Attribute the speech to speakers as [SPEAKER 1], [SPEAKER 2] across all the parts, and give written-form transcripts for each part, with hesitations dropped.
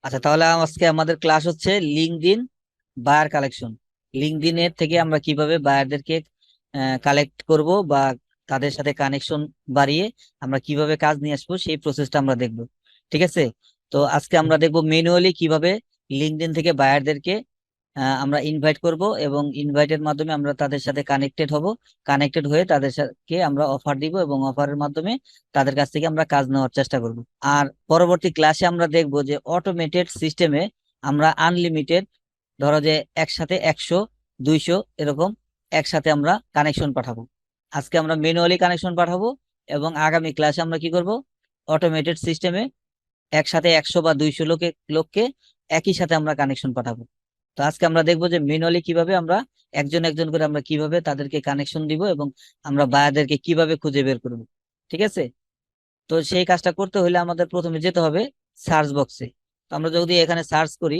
[SPEAKER 1] আচ্ছা, তাহলে আজকে আমাদের ক্লাস হচ্ছে লিঙ্কডইন বায়ার কালেকশন। লিঙ্কডইনের থেকে আমরা কিভাবে বায়ারদেরকে কালেক্ট করব বা তাদের সাথে কানেকশন বাড়িয়ে আমরা কিভাবে কাজ নিয়ে আসবো সেই প্রসেসটা আমরা দেখব। ঠিক আছে। তো আজকে আমরা দেখব ম্যানুয়ালি কিভাবে লিঙ্কডইন থেকে বায়ারদেরকে আমরা ইনভাইট করব এবং ইনভাইটের মাধ্যমে আমরা তাদের সাথে কানেক্টেড হব। কানেক্টেড হয়ে তাদের সাথে আমরা অফার দিব এবং অফারের মাধ্যমে তাদের কাছ থেকে আমরা কাজ নেওয়ার চেষ্টা করব। আর পরবর্তী ক্লাসে আমরা দেখব যে অটোমেটেড সিস্টেমে আমরা আনলিমিটেড, ধরো যে একসাথে 100 200 এরকম একসাথে আমরা কানেকশন পাঠাবো। আজকে আমরা ম্যানুয়ালি কানেকশন পাঠাবো এবং আগামী ক্লাসে আমরা কি করব, অটোমেটেড সিস্টেমে একসাথে 100 বা 200 লোককে একই সাথে আমরা কানেকশন পাঠাবো। তো আজকে আমরা দেখবো যে ম্যানুয়ালি কিভাবে আমরা একজন একজন করে আমরা কিভাবে তাদেরকে কানেকশন দিব এবং আমরা বায়ারদেরকে কিভাবে খুঁজে বের করব। ঠিক আছে। তো সেই কাজটা করতে হলে আমাদের প্রথমে যেতে হবে সার্চ বক্সে। তো আমরা যদি এখানে সার্চ করি,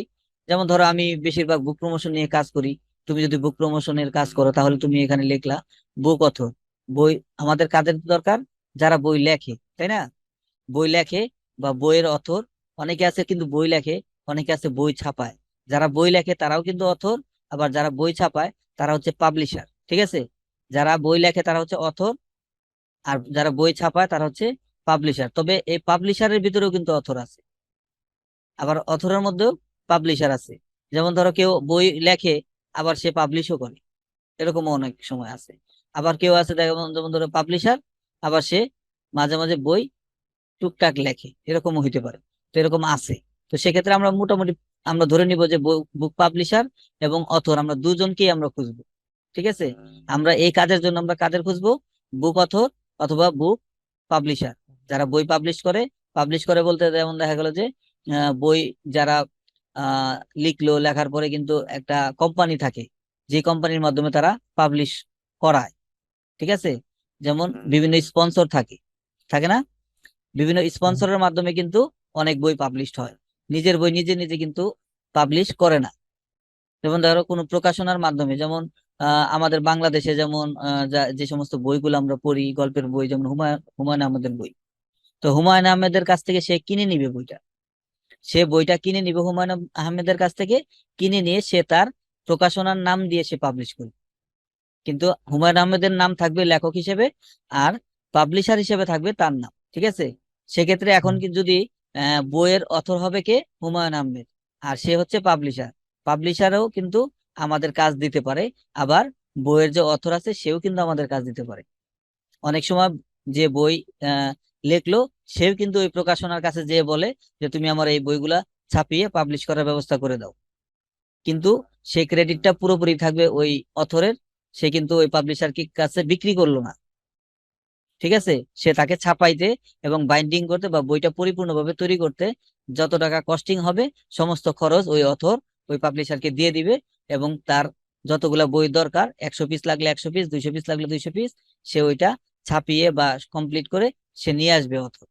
[SPEAKER 1] যেমন ধরো আমি বেশিরভাগ বুক প্রমোশন নিয়ে কাজ করি, তুমি যদি বুক প্রমোশনের কাজ করো তাহলে তুমি এখানে লিখলা বুক অথর। বই আমাদের কাদের দরকার? যারা বই লেখে, তাই না? বই লেখে বা বইয়ের অথর। অনেকে আছে কিন্তু বই লেখে, অনেকে আছে বই ছাপায়। যারা বই লেখে তারাও কিন্তু অথর, আবার যারা বই ছাপায় তারা হচ্ছে পাবলিশার। ঠিক আছে। যারা বই লেখে তারা হচ্ছে অথর, আর যারা বই ছাপায় তারা হচ্ছে পাবলিশার। তবে এই পাবলিশারের ভিতরেও কিন্তু অথর আছে, আবার অথরের মধ্যেও পাবলিশার আছে। যেমন ধরো কেউ বই লেখে আবার সে পাবলিশও করে, এরকমও অনেক সময় আছে। আবার কেউ আছে দেখো, যেমন ধরো পাবলিশার, আবার সে মাঝে মাঝে বই টুকটাক লেখে, এরকমও হইতে পারে। তো এরকম আছে। তো সেক্ষেত্রে আমরা মোটামুটি আমরা ধরে নিব যে বুক পাবলিশার এবং অথর আমরা দুজনকেই আমরা খুঁজবো। ঠিক আছে। আমরা এই কাজের জন্য আমরা কাদের খুঁজবো? বুক অথর অথবা বুক পাবলিশার, যারা বই পাবলিশ করে বলতে যেমন দেখা গেল যে বই যারা আহ লিখলো, লেখার পরে কিন্তু একটা কোম্পানি থাকে, যে কোম্পানির মাধ্যমে তারা পাবলিশ করায়। ঠিক আছে। যেমন বিভিন্ন স্পন্সর থাকে, থাকে না? বিভিন্ন স্পন্সরের মাধ্যমে কিন্তু অনেক বই পাবলিশড হয়। নিজের বই নিজে নিজে কিন্তু পাবলিশ করে না। যেমন ধরো কোনো প্রকাশনার মাধ্যমে, যেমন আমাদের বাংলাদেশে যেমন যে সমস্ত বইগুলো আমরা পড়ি, গল্পের বই, যেমন হুমায়ুন হুমায়ুন আহমেদের বই। তো হুমায়ুন আহমেদের কাছ থেকে সে কিনে নিবে বইটা, সে বইটা কিনে নিবে হুমায়ুন আহমেদের কাছ থেকে। কিনে নিয়ে সে তার প্রকাশনার নাম দিয়ে সে পাবলিশ করবে, কিন্তু হুমায়ুন আহমেদের নাম থাকবে লেখক হিসেবে, আর পাবলিশার হিসেবে থাকবে তার নাম। ঠিক আছে। সেক্ষেত্রে এখন কি যদি বইয়ের অথর হবে কে? হুমায়ুন আহমেদ, আর সে হচ্ছে পাবলিশার। পাবলিশারও কিন্তু আমাদের কাজ দিতে পারে, আবার বইয়ের যে অথর আছে সেও কিন্তু আমাদের কাজ দিতে পারে। অনেক সময় যে বই আহ লেখলো সেও কিন্তু ওই প্রকাশনার কাছে যেয়ে বলে যে তুমি আমার এই বইগুলা ছাপিয়ে পাবলিশ করার ব্যবস্থা করে দাও, কিন্তু সেই ক্রেডিটটা পুরোপুরি থাকবে ওই অথরের। সে কিন্তু ওই পাবলিশার কি কাছে বিক্রি করলো না। ঠিক আছে। সে তাকে ছাপাইতে এবং বাইন্ডিং করতে বা বইটা পরিপূর্ণভাবে তৈরি করতে যত টাকা কস্টিং হবে সমস্ত খরচ ওই অথর ওই পাবলিশারকে দিয়ে দিবে। এবং তার যতগুলা বই দরকার, 100 পিস লাগলে 100 পিস, 200 পিস লাগলে 200 পিস, সে ওইটা ছাপিয়ে বা কমপ্লিট করে সে নিয়ে আসবে অথর।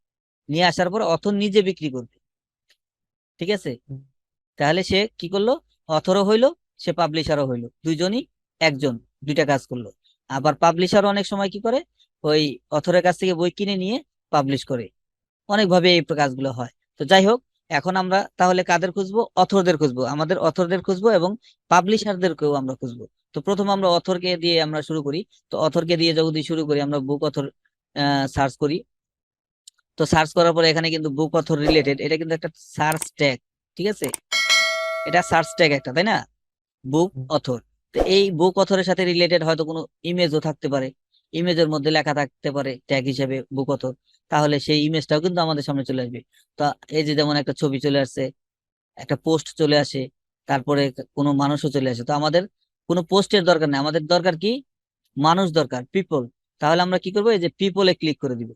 [SPEAKER 1] নিয়ে আসার পর অথর নিজে বিক্রি করবে। ঠিক আছে। তাহলে সে কি করলো? অথরও হইলো, সে পাবলিশারও হইলো, দুইজনই একজন, দুইটা কাজ করলো। আবার পাবলিশারও অনেক সময় কি করে, ওই অথরের কাছ থেকে বই কিনে নিয়ে পাবলিশ করে। অনেকভাবে এই কাজগুলো হয়। তো যাই হোক, এখন আমরা তাহলে কাদের খুঁজবো? অথরদের খুঁজবো, আমাদের অথরদের খুঁজবো এবং পাবলিশারদেরকেও আমরা খুঁজবো। তো প্রথম আমরা অথরকে দিয়ে আমরা শুরু করি। তো অথরকে দিয়ে যদি শুরু করি, আমরা বুক অথর সার্চ করি। তো সার্চ করার পরে এখানে কিন্তু বুক অথর রিলেটেড, এটা কিন্তু একটা সার্চ ট্যাগ। ঠিক আছে। এটা সার্চ ট্যাগ একটা, তাই না? বুক অথর। তো এই বুক অথরের সাথে রিলেটেড হয়তো কোনো ইমেজও থাকতে পারে, ইমেজের মধ্যে লেখা থাকতে পারে ট্যাগ হিসেবে বুক অথর। তাহলে সেই ইমেজটাও কিন্তু আমাদের সামনে চলে আসবে। তো এই যে যেমন একটা ছবি চলে আসছে, একটা পোস্ট চলে আসে, তারপরে কোনো মানুষও চলে আসে। তো আমাদের কোনো পোস্টের দরকার নেই, আমাদের দরকার কি? মানুষ দরকার, পিপল। তাহলে আমরা কি করবো? এই যে পিপলে ক্লিক করে দিব।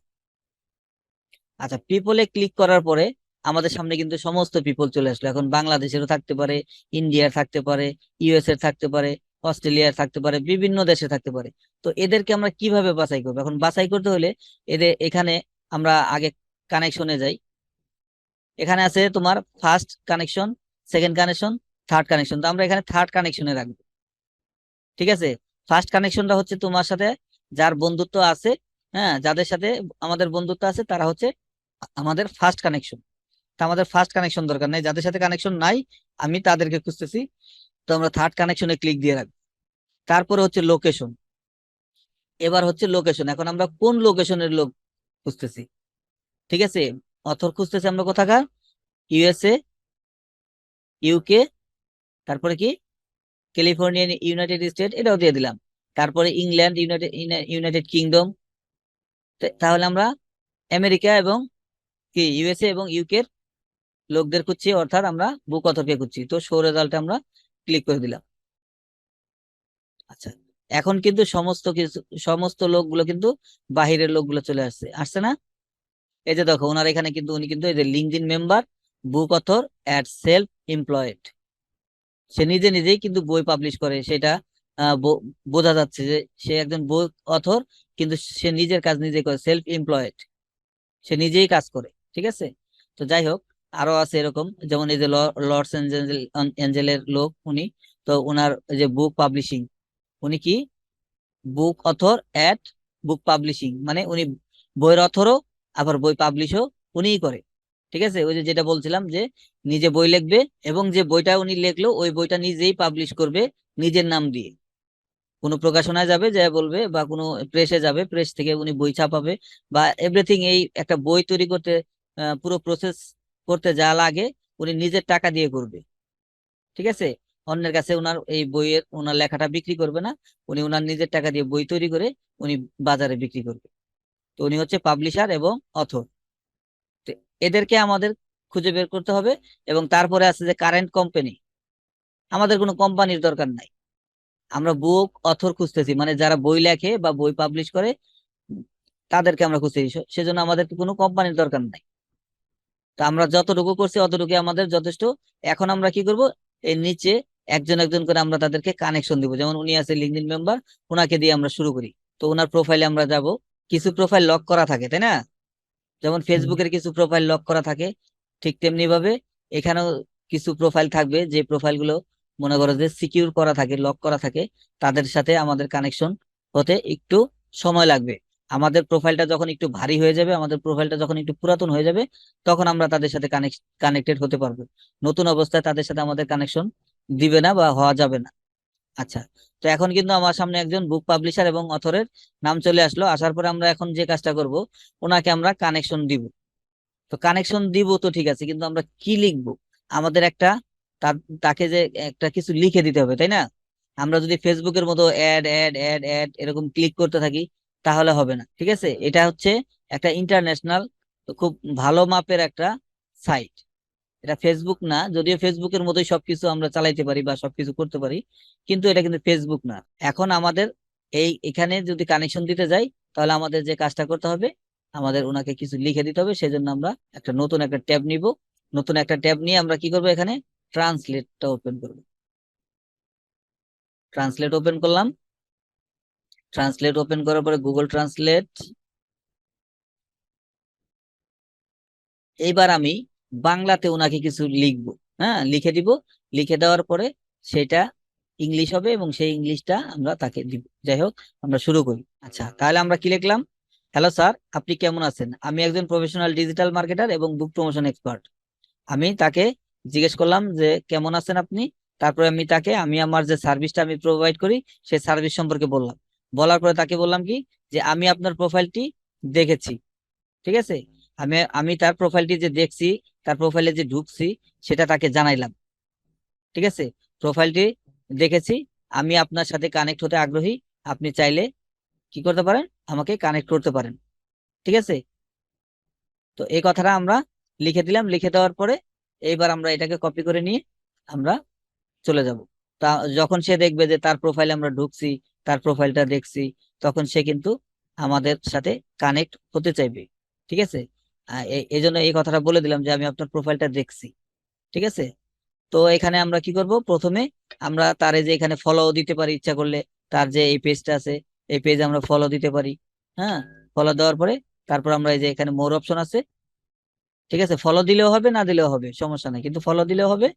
[SPEAKER 1] আচ্ছা, পিপলে ক্লিক করার পরে আমাদের সামনে কিন্তু সমস্ত পিপল চলে আসলো। এখন বাংলাদেশেরও থাকতে পারে, ইন্ডিয়ার থাকতে পারে, ইউএস এর থাকতে পারে, অস্ট্রেলিয়ার থাকতে পারে, বিভিন্ন দেশে থাকতে পারে। তো এদেরকে আমরা কিভাবে বাছাই করবো? এখন বাছাই করতে হলে এদের এখানে আমরা আগে কানেকশনে যাই। এখানে আছে তোমার first connection, second connection, third connection. তো আমরা এখানে থার্ড কানেকশনে রাখবো। ঠিক আছে। ফার্স্ট কানেকশনটা হচ্ছে তোমার সাথে যার বন্ধুত্ব আছে, হ্যাঁ, যাদের সাথে আমাদের বন্ধুত্ব আছে তারা হচ্ছে আমাদের ফার্স্ট কানেকশন। তা আমাদের ফার্স্ট কানেকশন দরকার নাই, যাদের সাথে কানেকশন নাই আমি তাদেরকে খুঁজতেছি। তো আমরা থার্ড কানেকশনে ক্লিক দিয়ে রাখবো। তারপরে হচ্ছে লোকেশন। এবার হচ্ছে লোকেশন, এখন আমরা কোন লোকেশনের লোক খুঁজতেছি। ঠিক আছে, অথর খুঁজতেছি আমরা কোথাকার, ইউএসএ, ইউকে, তারপরে কি ক্যালিফোর্নিয়া, ইউনাইটেড স্টেট, এটাও দিয়ে দিলাম। তারপরে ইংল্যান্ড, ইউনাইটেড ইউনাইটেড কিংডম। তাহলে আমরা আমেরিকা এবং কি ইউএসএ এবং ইউকে এর লোকদের খুঁজছি, অর্থাৎ আমরা বুক অথরকে খুঁজছি। তো শো রেজাল্টে আমরা ক্লিক করে দিলাম। আচ্ছা, এখন কিন্তু সমস্ত কিছু, সমস্ত লোকগুলো কিন্তু বাহিরের লোকগুলো চলে আসছে, আসছে না? এই যে দেখো ওনার এখানে কিন্তু উনি কিন্তু এই যে LinkedIn member, book author at self employed, সে নিজে নিজেই কিন্তু বই পাবলিশ করে, সেটা বোঝা যাচ্ছে যে সে একজন বই অথর, কিন্তু সে নিজের কাজ নিজে করে, সেলফ এমপ্লয়েড, সে নিজেই কাজ করে। ঠিক আছে, তো যাই হোক, আরো আছে এরকম, যেমন এই যে লর্ডস এঞ্জেলের লোক উনি, তো ওনার এই যে বুক পাবলিশিং, উনি কি বুক অথর এট বুক পাবলিশিং, মানে উনি বইয়ের অথরও আবার বই পাবলিশও উনিই করে। ঠিক আছে, ওই যে যেটা বলছিলাম যে নিজে বই লিখবে, এবং যে বইটা উনি লিখলো ওই বইটা নিজেই পাবলিশ করবে নিজের নাম দিয়ে। কোনো প্রকাশনায় যাবে, যা বলবে, বা কোনো প্রেসে যাবে, প্রেস থেকে উনি বই ছাপাবে, বা এভরিথিং, এই একটা বই তৈরি করতে পুরো প্রসেস করতে যা লাগে উনি নিজের টাকা দিয়ে করবে। ঠিক আছে, অন্যের কাছে ওনার এই বইয়ের ওনার লেখাটা বিক্রি করবে না, উনি ওনার নিজের টাকা দিয়ে বই তৈরি করে উনি বাজারে বিক্রি করবে। তো উনি হচ্ছে পাবলিশার এবং অথর। এদেরকে আমাদের খুঁজে বের করতে হবে। এবং তারপরে আছে যে কারেন্ট কোম্পানি, আমাদের কোনো কোম্পানির দরকার নাই, আমরা বুক অথর খুঁজতেছি, মানে যারা বই লেখে বা বই পাবলিশ করে তাদেরকে আমরা খুঁজতেছি, সেজন্য আমাদের কোনো কোম্পানির দরকার নাই। তো আমরা যতটুকু করছি অতটুকু আমাদের যথেষ্ট। এখন আমরা কি করব, এর নিচে একজন একজন করে আমরা তাদেরকে কানেকশন দিব। যেমন উনি আছে লিঙ্কডইন মেম্বার, ওনাকে দিয়ে আমরা শুরু করি। তো ওনার প্রোফাইলে আমরা যাব, কিছু প্রোফাইল লক করা থাকে তাই না, যেমন ফেসবুকের কিছু প্রোফাইল লক করা থাকে, ঠিক তেমনি ভাবে এখানেও কিছু প্রোফাইল থাকবে, যে প্রোফাইল গুলো মনে করো যে সিকিউর করা থাকে, লক করা থাকে, তাদের সাথে আমাদের কানেকশন হতে একটু সময় লাগবে। আমাদের প্রোফাইলটা যখন একটু ভারী হয়ে যাবে, আমাদের প্রোফাইলটা যখন একটু পুরাতন হয়ে যাবে, তখন আমরা তাদের সাথে কানেক্টেড হতে পারবো। নতুন অবস্থায় তাদের সাথে আমাদের কানেকশন দিবে না বা হওয়া যাবে না। আচ্ছা, তো এখন কিন্তু আমার সামনে একজন বুক পাবলিশার এবং অথরের নাম চলে আসলো। আসার পরে আমরা এখন যে কাজটা করব, ওনাকে আমরা কানেকশন দিব। তো কানেকশন দিব তো ঠিক আছে, কিন্তু আমরা কি লিখবো? আমাদের একটা তাকে যে একটা কিছু লিখে দিতে হবে তাই না? আমরা যদি ফেসবুকের মতো অ্যাড অ্যাড অ্যাড অ্যাড এরকম ক্লিক করতে থাকি তাহলে হবে না। ঠিক আছে, এটা হচ্ছে একটা ইন্টারন্যাশনাল, খুব ভালো মাপের একটা সাইট। এটা ফেসবুক না, যদিও ফেসবুকের মতোই সবকিছু আমরা চালাইতে পারি বা সবকিছু করতে পারি, কিন্তু এটা কিন্তু ফেসবুক না। এখন আমাদের এখানে যদি কানেকশন দিতে যাই, তাহলে আমাদের যে কাজটা করতে হবে, আমাদের ওনাকে কিছু লিখে দিতে হবে। সেজন্য আমরা একটা নতুন একটা ট্যাব নিব। নতুন একটা ট্যাব নিয়ে আমরা কি করব, এখানে ট্রান্সলেটটা ওপেন করব। ট্রান্সলেট ওপেন করলাম। ট্রান্সলেট ওপেন করার পরে গুগল ট্রান্সলেট, এইবার আমি বাংলাতে ওনাকে কিছু লিখবো। হ্যাঁ, লিখে দিব। লিখে দেওয়ার পরে সেটা ইংলিশ হবে এবং সেই ইংলিশটা আমরা তাকে দিব। যাই হোক, আমরা শুরু করি। আচ্ছা, তাহলে আমরা কি লিখলাম, হ্যালো স্যার, আপনি কেমন আছেন, আমি একজন প্রফেশনাল ডিজিটাল মার্কেটার এবং বুক প্রমোশন এক্সপার্ট। আমি তাকে জিজ্ঞেস করলাম যে কেমন আছেন আপনি। তারপরে আমি তাকে আমি আমার যে সার্ভিসটা আমি প্রোভাইড করি সেই সার্ভিস সম্পর্কে বললাম। বলার পরে তাকে বললাম কি, যে আমি আপনার প্রোফাইলটি দেখেছি। ঠিক আছে, আমি আমি তার প্রোফাইলটি যে দেখছি, তার প্রোফাইলে যে ঢুকছি, সেটা তাকে জানাইলাম। ঠিক আছে, প্রোফাইলটি দেখেছি, আমি আপনার সাথে কানেক্ট হতে আগ্রহী, আপনি চাইলে কি করতে পারেন, আমাকে কানেক্ট করতে পারেন। ঠিক আছে, তো এই কথাটা আমরা লিখে দিলাম। লিখে দেওয়ার পরে এইবার আমরা এটাকে কপি করে নিয়ে আমরা চলে যাব। তা যখন সে দেখবে যে তার প্রোফাইলে আমরা ঢুকছি, তার প্রোফাইলটা দেখছি, তখন সে কিন্তু আমাদের সাথে কানেক্ট হতে চাইবে। ঠিক আছে, এই জন্য এই কথাটা বলে দিলাম যে আমি আপনার প্রোফাইলটা দেখছি। ঠিক আছে, তো এখানে আমরা কি করব, প্রথমে আমরা তার এই যে এখানে ফলো দিতে পারি ইচ্ছা করলে। তার যে এই পেজটা আছে, এই পেজে আমরা ফলো দিতে পারি। হ্যাঁ, ফলো দেওয়ার পরে তারপর আমরা এই যে এখানে মোর অপশন আছে। ঠিক আছে, ফলো দিলেও হবে না দিলেও হবে, সমস্যা নেই, কিন্তু ফলো দিলেও হবে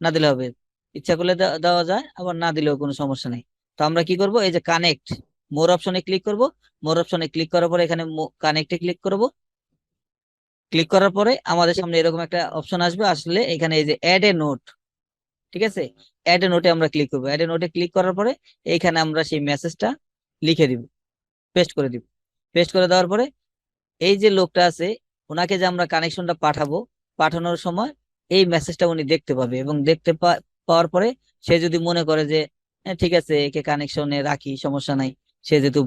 [SPEAKER 1] না দিলেও হবে, ইচ্ছা করলে দেওয়া যায়, আবার না দিলেও কোনো সমস্যা নেই। তো আমরা কি করব, এই যে কানেক্ট, মোর অপশনে ক্লিক করব। মোর অপশনে ক্লিক করার পরে এখানে কানেক্টে ক্লিক করব। ক্লিক করার পরে আমাদের সামনে এরকম একটা অপশন আসবে, আসলে এখানে এই যে অ্যাড এ নোট, ঠিক আছে, অ্যাড এ নোটে আমরা ক্লিক করবো। অ্যাড এ নোটে ক্লিক করার পরে এইখানে আমরা সেই মেসেজটা লিখে দিব, পেস্ট করে দিব। পেস্ট করে দেওয়ার পরে এই যে লোকটা আছে, ওনাকে যে আমরা কানেকশনটা পাঠাবো, পাঠানোর সময় এই মেসেজটা উনি দেখতে পাবে, এবং পাওয়ার পরে সে যদি মনে করে যে ঠিক আছে একে কানেকশনে রাখি, সমস্যা নাই, সে যেহেতু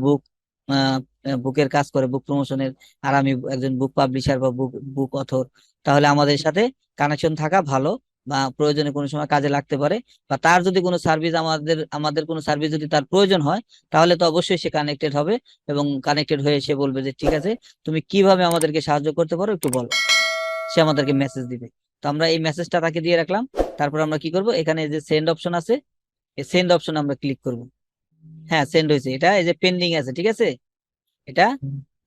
[SPEAKER 1] বুকের কাজ করে, বুক প্রমোশনের, আর আমি একজন বুক পাবলিশার বা বুক বুক অথর, তাহলে আমাদের সাথে কানেকশন থাকা ভালো, বা প্রয়োজনে কোনো সময় কাজে লাগতে পারে, বা তার যদি কোনো সার্ভিস আমাদের আমাদের কোনো সার্ভিস যদি তার প্রয়োজন হয়, তাহলে তো অবশ্যই সে কানেক্টেড হবে, এবং কানেক্টেড হয়ে সে বলবে যে ঠিক আছে তুমি কিভাবে আমাদেরকে সাহায্য করতে পারো একটু বলো, সে আমাদেরকে মেসেজ দিবে। তো আমরা এই মেসেজটা তাকে দিয়ে রাখলাম। তারপর আমরা কি করব, এখানে যে সেন্ড অপশন আছে, এই সেন্ড অপশন আমরা ক্লিক করব। হ্যাঁ, সেন্ড হয়েছে, এটা এই যে পেন্ডিং আছে, ঠিক আছে, এটা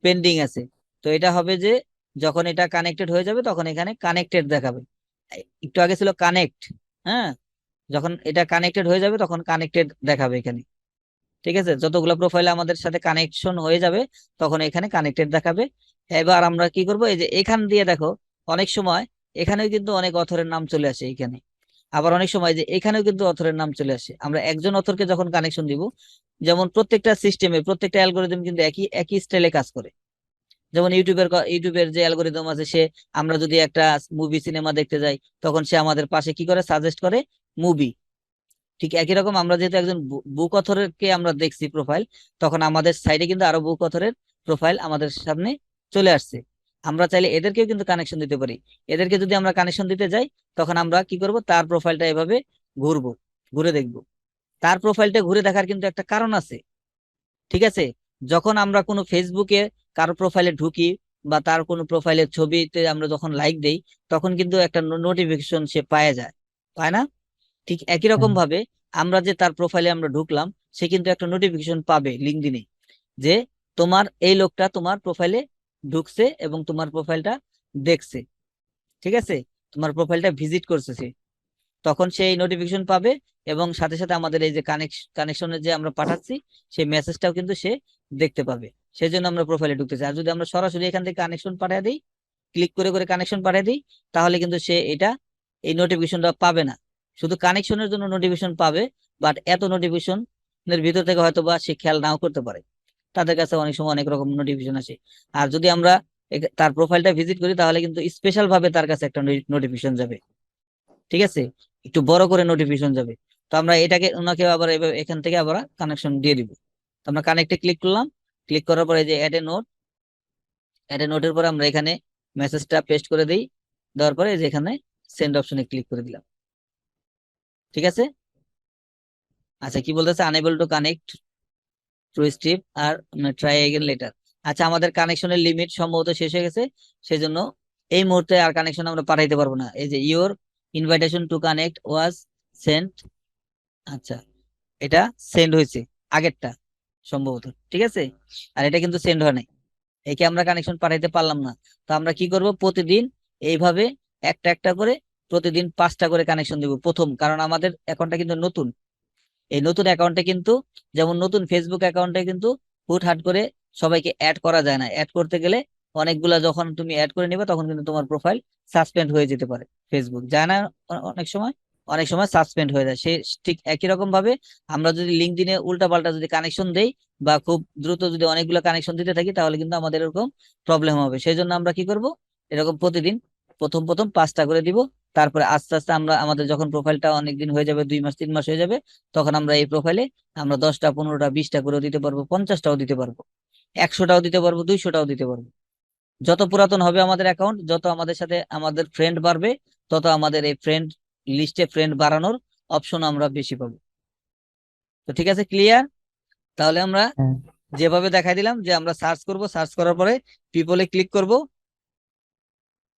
[SPEAKER 1] পেন্ডিং আছে। তো এটা হবে যে যখন এটা কানেক্টেড হয়ে যাবে তখন এখানে কানেক্টেড দেখাবে। একটু আগে ছিল কানেক্ট, হ্যাঁ, যখন এটা কানেক্টেড হয়ে যাবে তখন কানেক্টেড দেখাবে এখানে, ঠিক আছে, যতগুলো প্রোফাইল আমাদের সাথে কানেকশন হয়ে যাবে তখন এখানে কানেক্টেড দেখাবে। এবার আমরা কি করব, এই যে এখান দিয়ে দেখো, অনেক সময় এখানেও কিন্তু অনেক অথরের নাম চলে আসে এখানে, আবার অনেক সময় যে এখানেও কিন্তু অথরের নাম চলে আসে। আমরা একজন অথরকে যখন কানেকশন দিব, যেমন প্রত্যেকটা সিস্টেমে প্রত্যেকটা অ্যালগোরিদম কিন্তু একই একই স্টাইলে কাজ করে। যেমন ইউটিউবের যে অ্যালগোরিদম আছে, সে আমরা যদি একটা মুভি সিনেমা দেখতে যাই, তখন সে আমাদের পাশে কি করে, সাজেস্ট করে মুভি। ঠিক একই রকম আমরা যেহেতু একজন বুক অথরের কে আমরা দেখছি প্রোফাইল, তখন আমাদের সাইডে কিন্তু আরো বুক অথরের প্রোফাইল আমাদের সামনে চলে আসছে। আমরা চাইলে এদেরকেও কিন্তু কানেকশন দিতে পারি। এদেরকে যদি আমরা কানেকশন দিতে যাই, তখন আমরা কি করব, তার প্রোফাইলটা এভাবে ঘুরবো, ঘুরে দেখব। তার প্রোফাইলটা ঘুরে দেখার কিন্তু একটা কারণ আছে, ঠিক আছে। যখন আমরা কোনো ফেসবুকে কারো প্রোফাইলে ঢুকি, বা তার কোনো প্রোফাইলের ছবিতে আমরা যখন লাইক দেই, তখন কিন্তু একটা নোটিফিকেশন সে পায় যায়, পায় না? ঠিক একই রকম ভাবে আমরা যে তার প্রোফাইলে আমরা ঢুকলাম, সে কিন্তু একটা নোটিফিকেশন পাবে লিঙ্কডইনে, যে তোমার এই লোকটা তোমার প্রোফাইলে ঢুকছে এবং তোমার প্রোফাইলটা দেখছে, ঠিক আছে, তোমার প্রোফাইলটা ভিজিট করছে সে, তখন সেই নোটিফিকেশন পাবে, এবং সাথে সাথে আমাদের এই যে কানেকশনের যে আমরা পাঠাচ্ছি সেই মেসেজটাও কিন্তু সে দেখতে পাবে। সেই জন্য আমরা প্রোফাইলে ঢুকতেছি। আর যদি আমরা সরাসরি এখান থেকে কানেকশন পাঠিয়ে দিই, ক্লিক করে করে কানেকশন পাঠিয়ে দিই, তাহলে কিন্তু সে এটা এই নোটিফিকেশনটা পাবে না। শুধু কানেকশনের জন্য নোটিফিকেশন পাবে, বাট এত নোটিফিকেশনের ভিতর থেকে হয়তো বা সে খেয়াল নাও করতে পারে, তাদের কাছে অনেক সময় অনেক রকম নোটিফিকেশন আসে। আর যদি আমরা তার প্রোফাইলটা ভিজিট করি, তাহলে কিন্তু স্পেশাল ভাবে তার কাছে একটা নোটিফিকেশন যাবে, ঠিক আছে, একটু বড় করে নোটিফিকেশন যাবে। তো আমরা এটাকে ওনাকে আবার এখান থেকে আবার কানেকশন দিয়ে দিব। তো আমরা কানেক্টে ক্লিক করলাম। ক্লিক করার পরে যে অ্যাড এ নোটের পরে আমরা এখানে মেসেজটা পেস্ট করে দিই। দেওয়ার পরে যে এখানে সেন্ড অপশনে ক্লিক করে দিলাম, ঠিক আছে। আচ্ছা, কি বলতেছে, unable to connect to strip আর ট্রাই এগেন লেটার। আচ্ছা, আমাদের কানেকশনের লিমিট সম্ভবত শেষ হয়ে গেছে, সেজন্য এই মুহূর্তে আর কানেকশন আমরা পাঠাইতে পারবো না। এই যে your invitation to connect was sent, আচ্ছা, এটা সেন্ড হয়েছে, আগেরটা সম্ভবত, ঠিক আছে, আর এটা কিন্তু সেন্ড হয় নাই, একে আমরা কানেকশন পাঠাইতে পারলাম না। তো আমরা কি করব, প্রতিদিন এইভাবে একটা একটা করে প্রতিদিন 5টা করে কানেকশন দিব প্রথম, কারণ আমাদের অ্যাকাউন্টটা কিন্তু নতুন। এই নতুন অ্যাকাউন্টে কিন্তু, যেমন নতুন ফেসবুক অ্যাকাউন্টে কিন্তু হুটহাট করে সবাইকে অ্যাড করা যায় না। অ্যাড করতে গেলে অনেকগুলা যখন তুমি অ্যাড করে নিবে, তখন কিন্তু তোমার প্রোফাইল সাসপেন্ড হয়ে যেতে পারে, ফেসবুক যায় না অনেক সময় সাসপেন্ড হয়ে যায়। সে ঠিক একই রকম ভাবে আমরা যদি লিঙ্কডইনে উল্টা পাল্টা যদি কানেকশন দেই, বা খুব দ্রুত যদি অনেকগুলো কানেকশন দিতে থাকি, তাহলে কিন্তু আমাদের এরকম প্রবলেম হবে। সেই জন্য আমরা কি করব, এরকম প্রতিদিন প্রথম প্রথম 5টা করে দিব। তারপরে আস্তে আস্তে আমরা আমাদের যখন প্রোফাইলটা অনেকদিন হয়ে যাবে, 2 মাস 3 মাস হয়ে যাবে, তখন আমরা এই প্রোফাইলে আমরা 10টা 15টা 20টা করেও দিতে পারবো, 50টাও দিতে পারবো, 100টাও দিতে পারবো, 200টাও দিতে পারবো। যত পুরাতন হবে আমাদের অ্যাকাউন্ট, যত আমাদের সাথে আমাদের ফ্রেন্ড বাড়বে, তত আমাদের এই ফ্রেন্ড লিস্টে ফ্রেন্ড বাড়ানোর অপশন আমরা বেশি পাবো। তো ঠিক আছে, ক্লিয়ার? তাহলে আমরা
[SPEAKER 2] হ্যাঁ।
[SPEAKER 1] যেভাবে দেখাই দিলাম, যে আমরা সার্চ করব, সার্চ করার পরে পিপলে ক্লিক করব,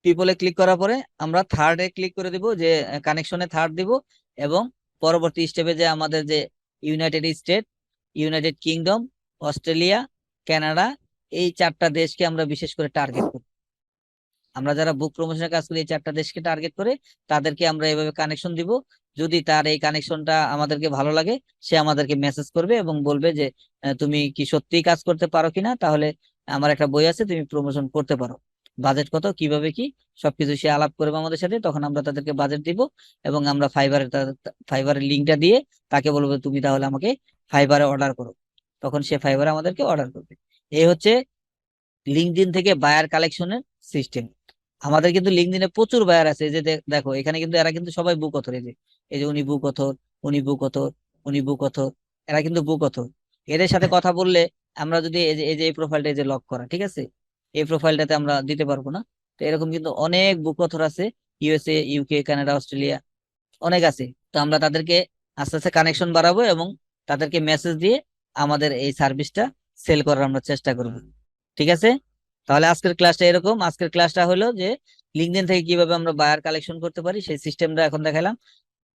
[SPEAKER 1] পিপলে ক্লিক করার পরে আমরা থার্ডে ক্লিক করে দিব, যে কানেকশনে থার্ড দিব, এবং পরবর্তী স্টেপে যে আমাদের যে United state, United kingdom, Australia, Canada, এই 4টা দেশকে আমরা বিশেষ করে টার্গেট করব। আমরা যারা বুক প্রমোশনের কাজ করি, এই 4টা দেশকে টার্গেট করে তাদেরকে আমরা এইভাবে কানেকশন দিব। যদি তার এই কানেকশনটা আমাদেরকে ভালো লাগে, সে আমাদেরকে মেসেজ করবে এবং বলবে যে তুমি কি সত্যিই কাজ করতে পারো কিনা, তাহলে আমার একটা বই আছে, তুমি প্রমোশন করতে পারো। বাজেট কত, কিভাবে কি সবকিছু সে আলাপ করবে আমাদের সাথে, তখন আমরা তাদেরকে বাজেট দিব এবং আমরা ফাইবারের লিঙ্কটা দিয়ে তাকে বলবো তুমি তাহলে আমাকে ফাইবারে অর্ডার করো, তখন সে ফাইবারে আমাদেরকে অর্ডার করবে। এই হচ্ছে লিঙ্কডইন থেকে বায়ার কালেকশনের সিস্টেম। আমাদের কিন্তু লিঙ্কডইনে প্রচুর বায়ার আছে, এই যে দেখো এখানে কিন্তু এরা কিন্তু সবাই বুক অথর, এই যে উনি বুক অথর, উনি বুক অথর, উনি বুক অথর, এরা কিন্তু বুক অথর। এদের সাথে কথা বললে আমরা যদি এই যে এই প্রোফাইলটা এই যে লক করা, ঠিক আছে, এই প্রোফাইলটাতে আমরা দিতে পারবো না। তো এরকম কিন্তু অনেক বুক অথর আছে, ইউএসএ, ইউকে, কানাডা, অস্ট্রেলিয়া, অনেক আছে। তো আমরা তাদেরকে আস্তে আস্তে কানেকশন বাড়াবো এবং তাদেরকে মেসেজ দিয়ে আমাদের এই সার্ভিসটা সেল করার আমরা চেষ্টা করব। ঠিক আছে, তাহলে আজকের ক্লাসটা এরকম। আজকের ক্লাসটা হলো যে লিঙ্কডইন থেকে কিভাবে আমরা বায়ার কালেকশন করতে পারি সেই সিস্টেমটা এখন দেখালাম।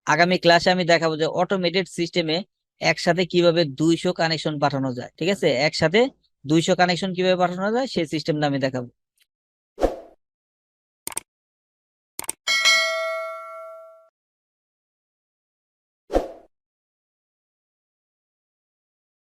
[SPEAKER 1] আগামী ক্লাসে আমি দেখাবো যে অটোমেটেড সিস্টেমে একসাথে কিভাবে 200 কানেকশন পাঠানো যায়। ঠিক আছে, একসাথে 200 কানেকশন কিভাবে পাঠানো যায় সেই সিস্টেমটা আমি দেখাবো।